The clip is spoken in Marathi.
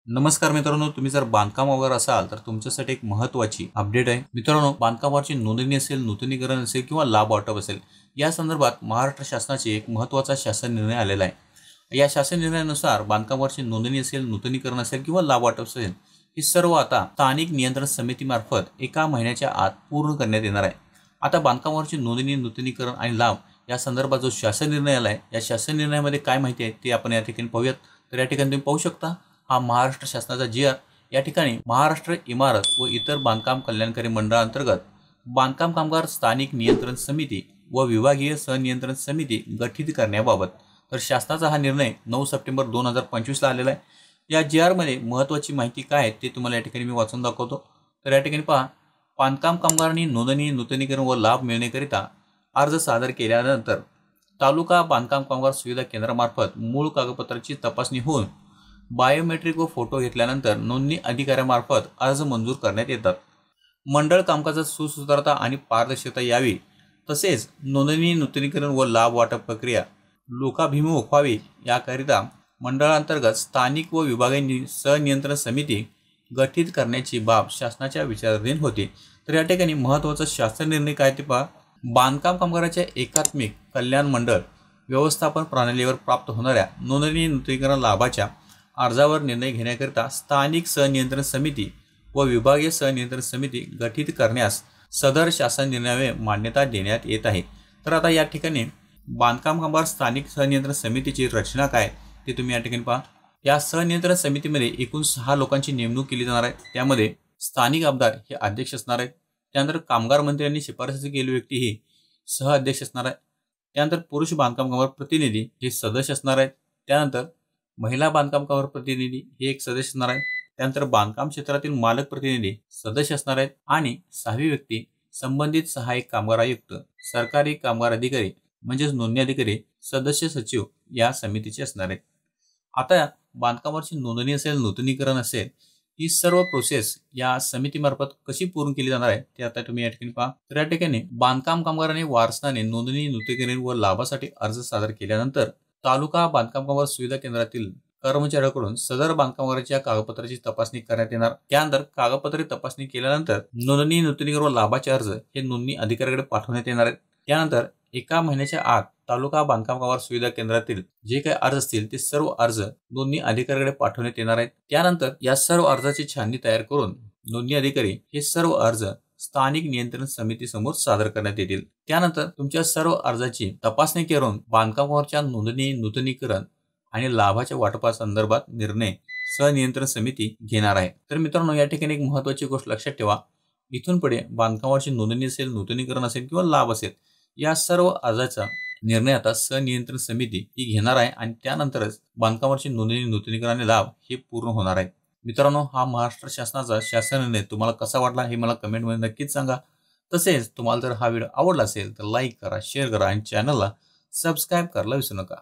नमस्कार मित्रांनो, तुम्ही जर बांधकामावर असाल तर तुमच्यासाठी एक महत्त्वाची अपडेट आहे. मित्रांनो, बांधकामावरची नोंदणी असेल, नूतनीकरण असेल किंवा लाभ वाटप असेल, या संदर्भात महाराष्ट्र शासनाचे एक महत्त्वाचा शासन निर्णय आलेला आहे. या शासन निर्णयानुसार बांधकामावरची नोंदणी असेल, नूतनीकरण असेल किंवा लाभ वाटप असेल, हे सर्व आता स्थानिक नियंत्रण समितीमार्फत एका महिन्याच्या आत पूर्ण करण्यात येणार आहे. आता बांधकामावरची नोंदणी, नूतनीकरण आणि लाभ या संदर्भात जो शासन निर्णय आला आहे, या शासन निर्णयामध्ये काय माहिती आहे ते आपण या ठिकाणी पाहूयात. तर या ठिकाणी तुम्ही पाहू शकता, हा महाराष्ट्र शासनाचा जी.आर. या ठिकाणी महाराष्ट्र इमारत व इतर बांधकाम कल्याणकारी मंडळांतर्गत बांधकाम कामगार स्थानिक नियंत्रण समिती व विभागीय सहनियंत्रण समिती गठीत करण्याबाबत तर शासनाचा हा निर्णय 9 सप्टेंबर 2025 ला आलेला आहे. या जी.आर.मध्ये महत्त्वाची माहिती काय आहे ते तुम्हाला या ठिकाणी मी वाचून दाखवतो. तर या ठिकाणी पहा, बांधकाम कामगारांनी नोंदणी, नूतनीकरण व लाभ मिळण्याकरिता अर्ज सादर केल्यानंतर तालुका बांधकाम कामगार सुविधा केंद्रामार्फत मूळ कागदपत्राची तपासणी होऊन बायोमेट्रिक व फोटो घेतल्यानंतर नोंदणी अधिकाऱ्यामार्फत अर्ज मंजूर करण्यात येतात. मंडळ कामकाजात सुसूत्रता आणि पारदर्शकता यावी, तसेच नोंदणी, नूतनीकरण व लाभ वाटप प्रक्रिया लोकाभिमुख व्हावी याकरिता मंडळांतर्गत स्थानिक व विभागीय सहनियंत्रण समिती गठीत करण्याची बाब शासनाच्या विचाराधीन होती. तर या ठिकाणी महत्त्वाचा शासन निर्णय काय ते पहा. बांधकाम कामगाराच्या एकात्मिक कल्याण मंडळ व्यवस्थापन प्रणालीवर प्राप्त होणाऱ्या नोंदणी, नूतनीकरण लाभाच्या अर्जावर निर्णय घेण्याकरिता स्थानिक सहनियंत्रण समिती व विभागीय सहनियंत्रण समिती गठीत करण्यास सदर शासन निर्णयाने मान्यता देण्यात येत आहे. तर आता या ठिकाणी बांधकाम कामगार स्थानिक सहनियंत्रण समितीची रचना काय ते तुम्ही या ठिकाणी पहा. या सहनियंत्रण समितीमध्ये एकूण 6 लोकांची नेमणूक केली जाणार आहे. त्यामध्ये स्थानिक आमदार हे अध्यक्ष असणार आहेत. त्यानंतर कामगार मंत्र्यांनी शिफारस केलेली व्यक्ती ही सह अध्यक्ष असणार आहे. त्यानंतर पुरुष बांधकाम कामगार प्रतिनिधी हे सदस्य असणार आहेत. त्यानंतर महिला बांधकाम कामगार प्रतिनिधी हे एक सदस्य असणार आहे. त्यानंतर बांधकाम क्षेत्रातील मालक प्रतिनिधी सदस्य असणार आहेत. आणि 6वी व्यक्ती संबंधित सहाय्यक कामगार आयुक्त, सरकारी कामगार अधिकारी म्हणजेच नोंदणी अधिकारी, सदस्य सचिव या समितीचे असणार आहेत. आता बांधकामाची नोंदणी असेल, नूतनीकरण असेल, ही सर्व प्रोसेस या समितीमार्फत कशी पूर्ण केली जाणार आहे ते आता तुम्ही या ठिकाणी पहा. तर या ठिकाणी बांधकाम कामगारांनी वारसाने नोंदणी, नूतनीकरण व लाभासाठी अर्ज सादर केल्यानंतर तालुका बांधकाम कामगार सुविधा केंद्रातील कर्मचाऱ्याकडून सदर बांधकामगाराच्या कागदपत्राची तपासणी करण्यात येणार. त्यानंतर कागदपत्रे तपासणी केल्यानंतर नोंदणी, नूतनीकरण व लाभाचे अर्ज हे नोंदणी अधिकाऱ्याकडे पाठवण्यात येणार आहेत. त्यानंतर एका महिन्याच्या आत तालुका बांधकाम कामगार सुविधा केंद्रातील जे काही अर्ज असतील ते सर्व अर्ज नोंदणी अधिकाऱ्याकडे पाठवण्यात येणार आहेत. त्यानंतर या सर्व अर्जाची छाननी तयार करून नोंदणी अधिकारी हे सर्व अर्ज स्थानिक नियंत्रण समितीसमोर सादर करण्यात येतील. त्यानंतर तुमच्या सर्व अर्जाची तपासणी करून बांधकामावरच्या नोंदणी, नूतनीकरण आणि लाभाच्या वाटपासंदर्भात निर्णय सहनियंत्रण समिती घेणार आहे. तर मित्रांनो, या ठिकाणी एक महत्त्वाची गोष्ट लक्षात ठेवा. इथून पुढे बांधकामावरची नोंदणी असेल, नूतनीकरण असेल किंवा लाभ असेल, या सर्व अर्जाचा निर्णय आता सहनियंत्रण समिती ही घेणार आहे आणि त्यानंतरच बांधकामावरची नोंदणी, नूतनीकरण आणि लाभ हे पूर्ण होणार आहे. मित्रांनो, हा महाराष्ट्र शासनाचा शासन निर्णय तुम्हाला कसा वाटला हे मला कमेंटमध्ये नक्कीच सांगा. तसेच तुम्हाला जर हा व्हिडिओ आवडला असेल तर लाईक करा, शेअर करा आणि चॅनलला सबस्क्राईब करायला विसरू नका.